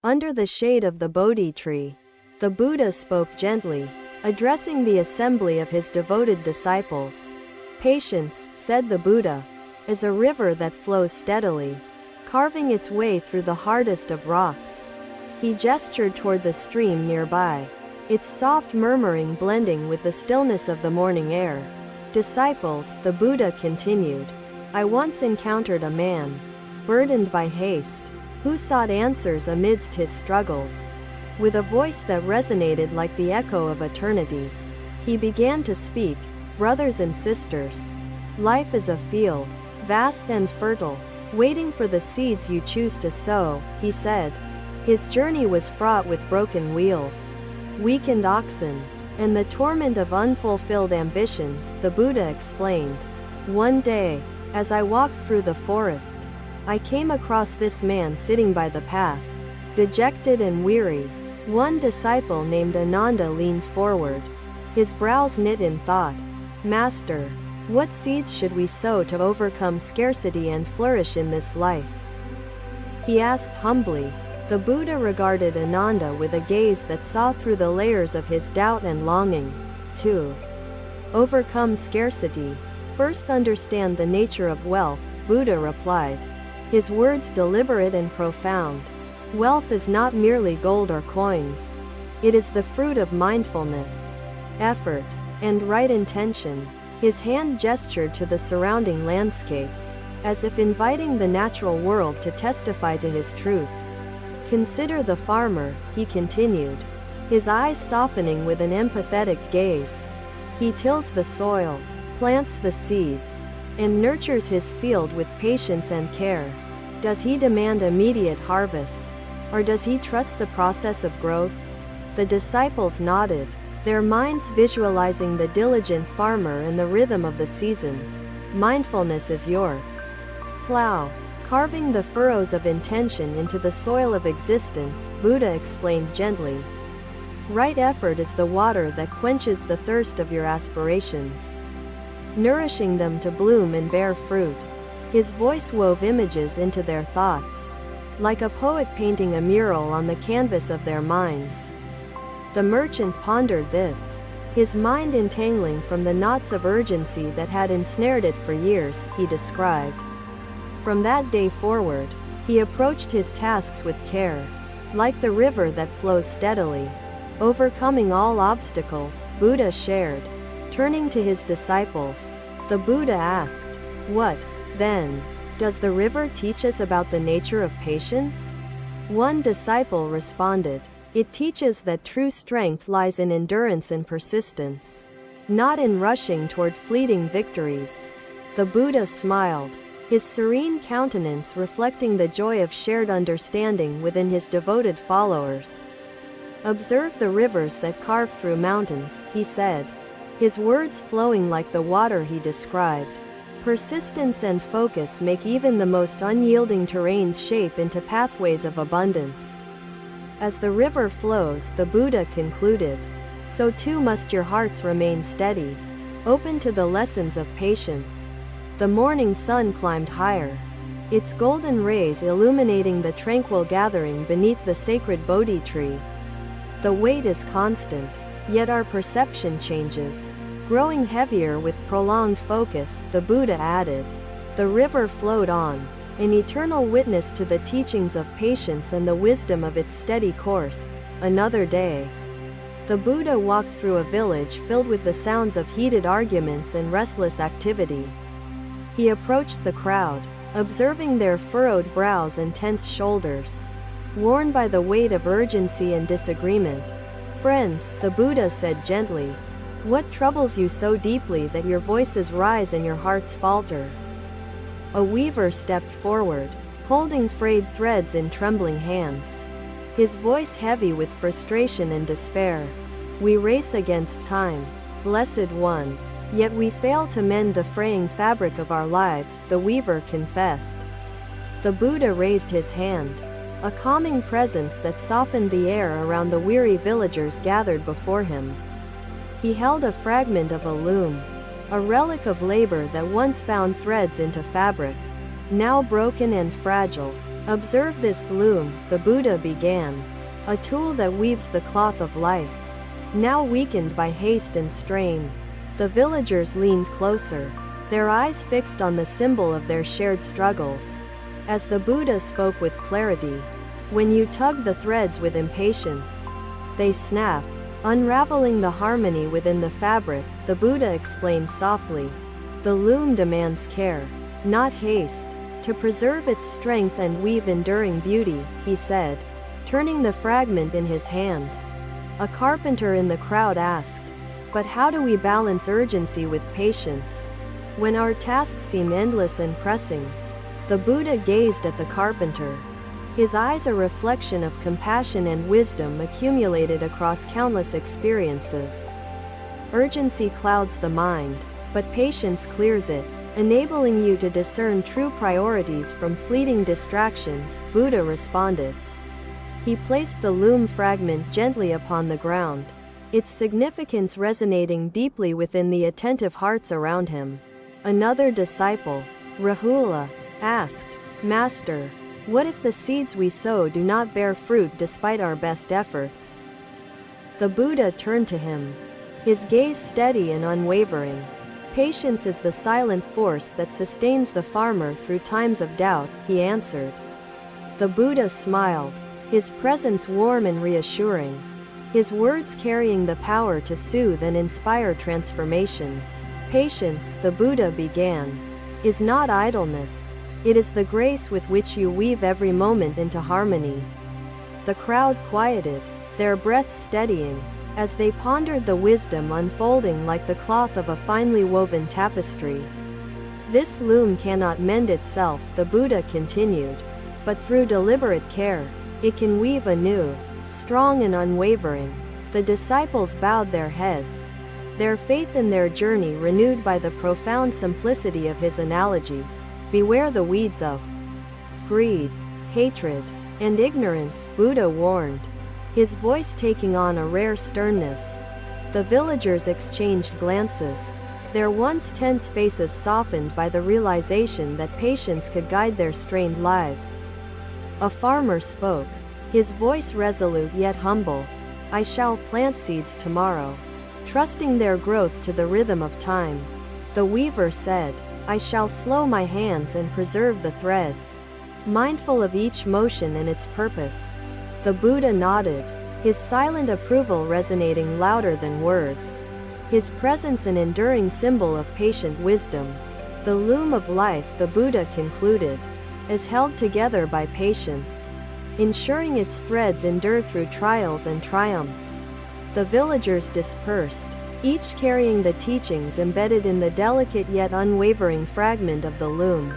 Under the shade of the Bodhi tree, the Buddha spoke gently, addressing the assembly of his devoted disciples. Patience, said the Buddha, is a river that flows steadily, carving its way through the hardest of rocks. He gestured toward the stream nearby, its soft murmuring blending with the stillness of the morning air. Disciples, the Buddha continued, I once encountered a man, burdened by haste, who sought answers amidst his struggles. With a voice that resonated like the echo of eternity, he began to speak, brothers and sisters. Life is a field, vast and fertile, waiting for the seeds you choose to sow, he said. His journey was fraught with broken wheels, weakened oxen, and the torment of unfulfilled ambitions, the Buddha explained. One day, as I walked through the forest, I came across this man sitting by the path, dejected and weary. One disciple named Ananda leaned forward, his brows knit in thought. Master, what seeds should we sow to overcome scarcity and flourish in this life? He asked humbly. The Buddha regarded Ananda with a gaze that saw through the layers of his doubt and longing. To overcome scarcity, first understand the nature of wealth, Buddha replied, his words deliberate and profound. Wealth is not merely gold or coins. It is the fruit of mindfulness, effort, and right intention. His hand gestured to the surrounding landscape, as if inviting the natural world to testify to his truths. Consider the farmer, he continued, his eyes softening with an empathetic gaze. He tills the soil, plants the seeds, and nurtures his field with patience and care. Does he demand immediate harvest, or does he trust the process of growth? The disciples nodded, their minds visualizing the diligent farmer and the rhythm of the seasons. Mindfulness is your plow, carving the furrows of intention into the soil of existence, Buddha explained gently. Right effort is the water that quenches the thirst of your aspirations, nourishing them to bloom and bear fruit. His voice wove images into their thoughts, like a poet painting a mural on the canvas of their minds. The merchant pondered this, his mind entangling from the knots of urgency that had ensnared it for years, he described. From that day forward, he approached his tasks with care, like the river that flows steadily, overcoming all obstacles, Buddha shared. Turning to his disciples, the Buddha asked, what, then, does the river teach us about the nature of patience? One disciple responded, it teaches that true strength lies in endurance and persistence, not in rushing toward fleeting victories. The Buddha smiled, his serene countenance reflecting the joy of shared understanding within his devoted followers. Observe the rivers that carve through mountains, he said, his words flowing like the water he described. Persistence and focus make even the most unyielding terrains shape into pathways of abundance. As the river flows, the Buddha concluded, so too must your hearts remain steady, open to the lessons of patience. The morning sun climbed higher, its golden rays illuminating the tranquil gathering beneath the sacred Bodhi tree. The weight is constant, yet our perception changes, growing heavier with prolonged focus, the Buddha added. The river flowed on, an eternal witness to the teachings of patience and the wisdom of its steady course. Another day, the Buddha walked through a village filled with the sounds of heated arguments and restless activity. He approached the crowd, observing their furrowed brows and tense shoulders, worn by the weight of urgency and disagreement. Friends, the Buddha said gently, what troubles you so deeply that your voices rise and your hearts falter? A weaver stepped forward, holding frayed threads in trembling hands, his voice heavy with frustration and despair. We race against time, blessed one, yet we fail to mend the fraying fabric of our lives, the weaver confessed. The Buddha raised his hand, a calming presence that softened the air around the weary villagers gathered before him. He held a fragment of a loom, a relic of labor that once bound threads into fabric. Now broken and fragile, Observe this loom, the Buddha began. A tool that weaves the cloth of life. Now weakened by haste and strain. The villagers leaned closer, their eyes fixed on the symbol of their shared struggles. As the Buddha spoke with clarity, when you tug the threads with impatience, they snap, unraveling the harmony within the fabric. The Buddha explained softly. The loom demands care, not haste, to preserve its strength and weave enduring beauty, he said, turning the fragment in his hands. A carpenter in the crowd asked, "But how do we balance urgency with patience when our tasks seem endless and pressing?" The Buddha gazed at the carpenter, his eyes a reflection of compassion and wisdom accumulated across countless experiences. Urgency clouds the mind, but patience clears it, enabling you to discern true priorities from fleeting distractions, Buddha responded. He placed the loom fragment gently upon the ground, its significance resonating deeply within the attentive hearts around him. Another disciple, Rahula, asked, "Master, what if the seeds we sow do not bear fruit despite our best efforts?" The Buddha turned to him, his gaze steady and unwavering. "Patience is the silent force that sustains the farmer through times of doubt," he answered. The Buddha smiled, his presence warm and reassuring, his words carrying the power to soothe and inspire transformation. "Patience," the Buddha began, "is not idleness. It is the grace with which you weave every moment into harmony." The crowd quieted, their breaths steadying, as they pondered the wisdom unfolding like the cloth of a finely woven tapestry. "This loom cannot mend itself," the Buddha continued, "but through deliberate care, it can weave anew, strong and unwavering." The disciples bowed their heads, their faith in their journey renewed by the profound simplicity of his analogy. "Beware the weeds of greed, hatred, and ignorance," Buddha warned, his voice taking on a rare sternness. The villagers exchanged glances, their once tense faces softened by the realization that patience could guide their strained lives. A farmer spoke, his voice resolute yet humble. "I shall plant seeds tomorrow, trusting their growth to the rhythm of time." The weaver said, "I shall slow my hands and preserve the threads, mindful of each motion and its purpose." The Buddha nodded, his silent approval resonating louder than words, his presence an enduring symbol of patient wisdom. "The loom of life," the Buddha concluded, "is held together by patience, ensuring its threads endure through trials and triumphs." The villagers dispersed, each carrying the teachings embedded in the delicate yet unwavering fragment of the loom.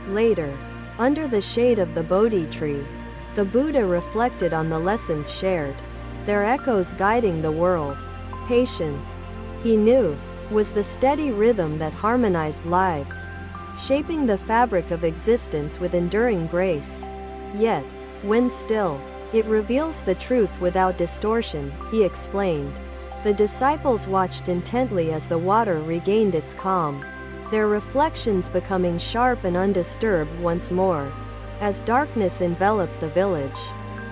Later, under the shade of the Bodhi tree, the Buddha reflected on the lessons shared, their echoes guiding the world. Patience, he knew, was the steady rhythm that harmonized lives, shaping the fabric of existence with enduring grace. Yet, when still, it reveals the truth without distortion, he explained. The disciples watched intently as the water regained its calm, their reflections becoming sharp and undisturbed once more. As darkness enveloped the village,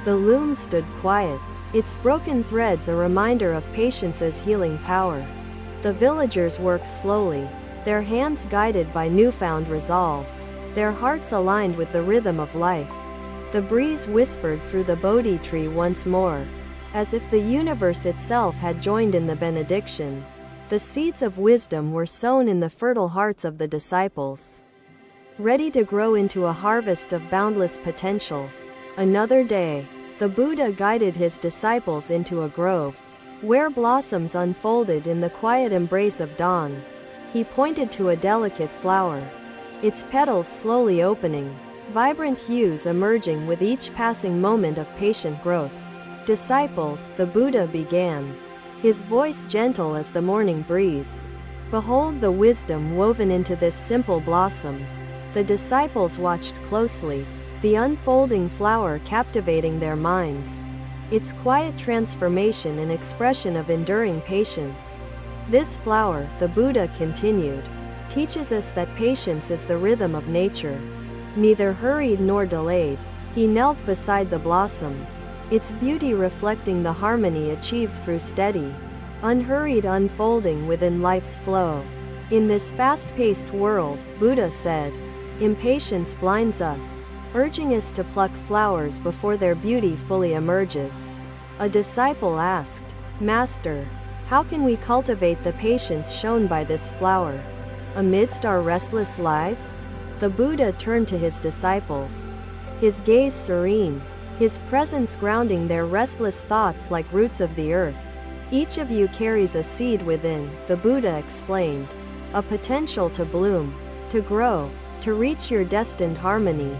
the loom stood quiet, its broken threads a reminder of patience's healing power. The villagers worked slowly, their hands guided by newfound resolve, their hearts aligned with the rhythm of life. The breeze whispered through the Bodhi tree once more, as if the universe itself had joined in the benediction. The seeds of wisdom were sown in the fertile hearts of the disciples, ready to grow into a harvest of boundless potential. Another day, the Buddha guided his disciples into a grove, where blossoms unfolded in the quiet embrace of dawn. He pointed to a delicate flower, its petals slowly opening, vibrant hues emerging with each passing moment of patient growth. "Disciples," the Buddha began, his voice gentle as the morning breeze, "behold the wisdom woven into this simple blossom." The disciples watched closely, the unfolding flower captivating their minds, its quiet transformation an expression of enduring patience. "This flower," the Buddha continued, "teaches us that patience is the rhythm of nature. Neither hurried nor delayed, he knelt beside the blossom, its beauty reflecting the harmony achieved through steady, unhurried unfolding within life's flow. In this fast-paced world, Buddha said, impatience blinds us, urging us to pluck flowers before their beauty fully emerges. A disciple asked, Master, how can we cultivate the patience shown by this flower amidst our restless lives? The Buddha turned to his disciples, his gaze serene, his presence grounding their restless thoughts like roots of the earth. Each of you carries a seed within, the Buddha explained, a potential to bloom, to grow, to reach your destined harmony.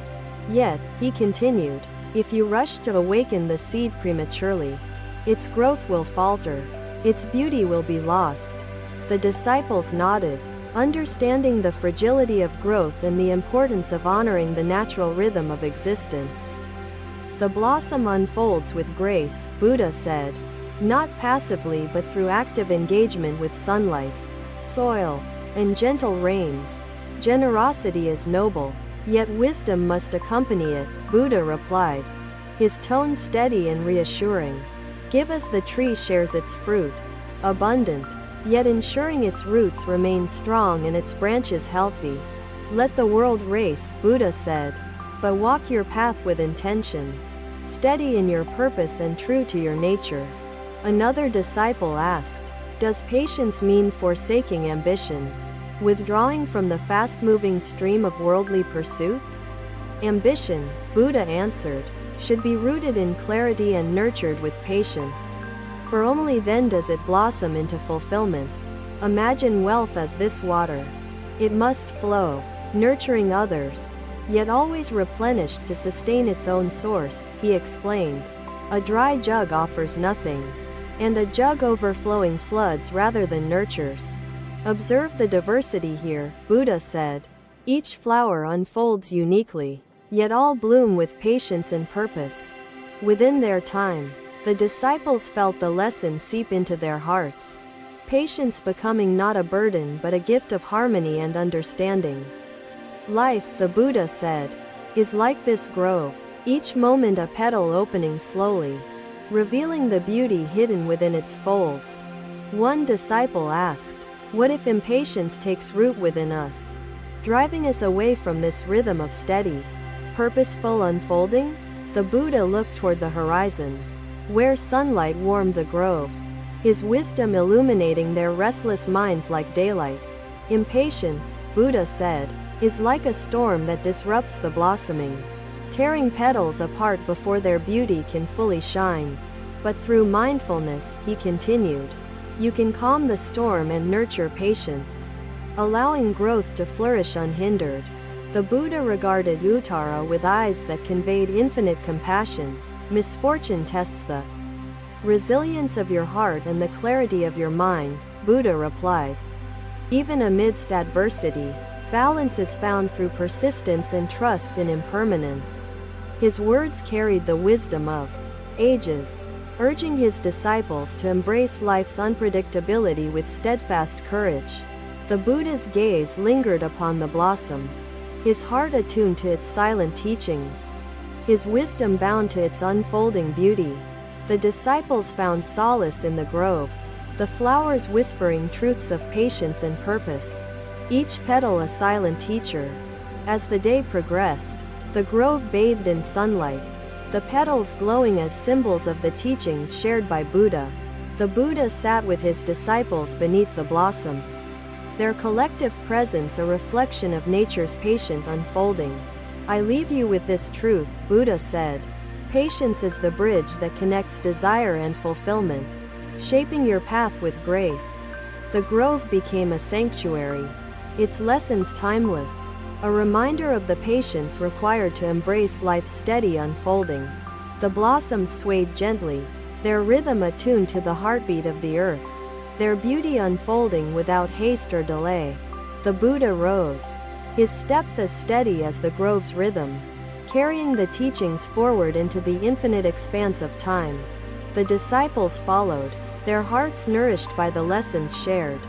Yet, he continued, if you rush to awaken the seed prematurely, its growth will falter, its beauty will be lost. The disciples nodded, understanding the fragility of growth and the importance of honoring the natural rhythm of existence. The blossom unfolds with grace, Buddha said, not passively but through active engagement with sunlight, soil, and gentle rains. Generosity is noble, yet wisdom must accompany it, Buddha replied, his tone steady and reassuring. Give as the tree shares its fruit, abundant, yet ensuring its roots remain strong and its branches healthy. Let the world race, Buddha said, but walk your path with intention, steady in your purpose and true to your nature. Another disciple asked, does patience mean forsaking ambition, withdrawing from the fast-moving stream of worldly pursuits? Ambition, Buddha answered, should be rooted in clarity and nurtured with patience. For only then does it blossom into fulfillment. Imagine wealth as this water. It must flow, nurturing others, yet always replenished to sustain its own source, he explained. A dry jug offers nothing, and a jug overflowing floods rather than nurtures. Observe the diversity here, Buddha said. Each flower unfolds uniquely, yet all bloom with patience and purpose. Within their time, the disciples felt the lesson seep into their hearts, patience becoming not a burden but a gift of harmony and understanding. Life, the Buddha said, is like this grove, each moment a petal opening slowly, revealing the beauty hidden within its folds. One disciple asked, what if impatience takes root within us, driving us away from this rhythm of steady, purposeful unfolding? The Buddha looked toward the horizon, where sunlight warmed the grove, his wisdom illuminating their restless minds like daylight. Impatience, Buddha said, is like a storm that disrupts the blossoming, tearing petals apart before their beauty can fully shine. But through mindfulness, he continued, you can calm the storm and nurture patience, allowing growth to flourish unhindered. The Buddha regarded Uttara with eyes that conveyed infinite compassion. Misfortune tests the resilience of your heart and the clarity of your mind, Buddha replied. Even amidst adversity, balance is found through persistence and trust in impermanence. His words carried the wisdom of ages, urging his disciples to embrace life's unpredictability with steadfast courage. The Buddha's gaze lingered upon the blossom, his heart attuned to its silent teachings, his wisdom bound to its unfolding beauty. The disciples found solace in the grove, the flowers whispering truths of patience and purpose, each petal a silent teacher. As the day progressed, the grove bathed in sunlight, the petals glowing as symbols of the teachings shared by Buddha. The Buddha sat with his disciples beneath the blossoms, their collective presence a reflection of nature's patient unfolding. I leave you with this truth, Buddha said. Patience is the bridge that connects desire and fulfillment, shaping your path with grace. The grove became a sanctuary, its lessons timeless, a reminder of the patience required to embrace life's steady unfolding. The blossoms swayed gently, their rhythm attuned to the heartbeat of the earth, their beauty unfolding without haste or delay. The Buddha rose, his steps as steady as the grove's rhythm, carrying the teachings forward into the infinite expanse of time. The disciples followed, their hearts nourished by the lessons shared,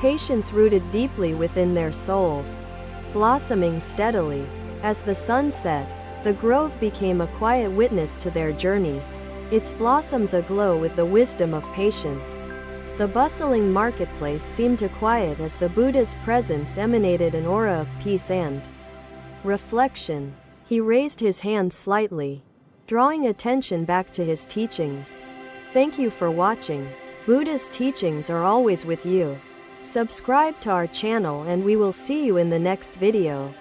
patience rooted deeply within their souls. Blossoming steadily, As the sun set, the grove became a quiet witness to their journey, its blossoms aglow with the wisdom of patience. The bustling marketplace seemed to quiet as the Buddha's presence emanated an aura of peace and reflection. He raised his hand slightly, drawing attention back to his teachings. Thank you for watching. Buddha's teachings are always with you. Subscribe to our channel and we will see you in the next video.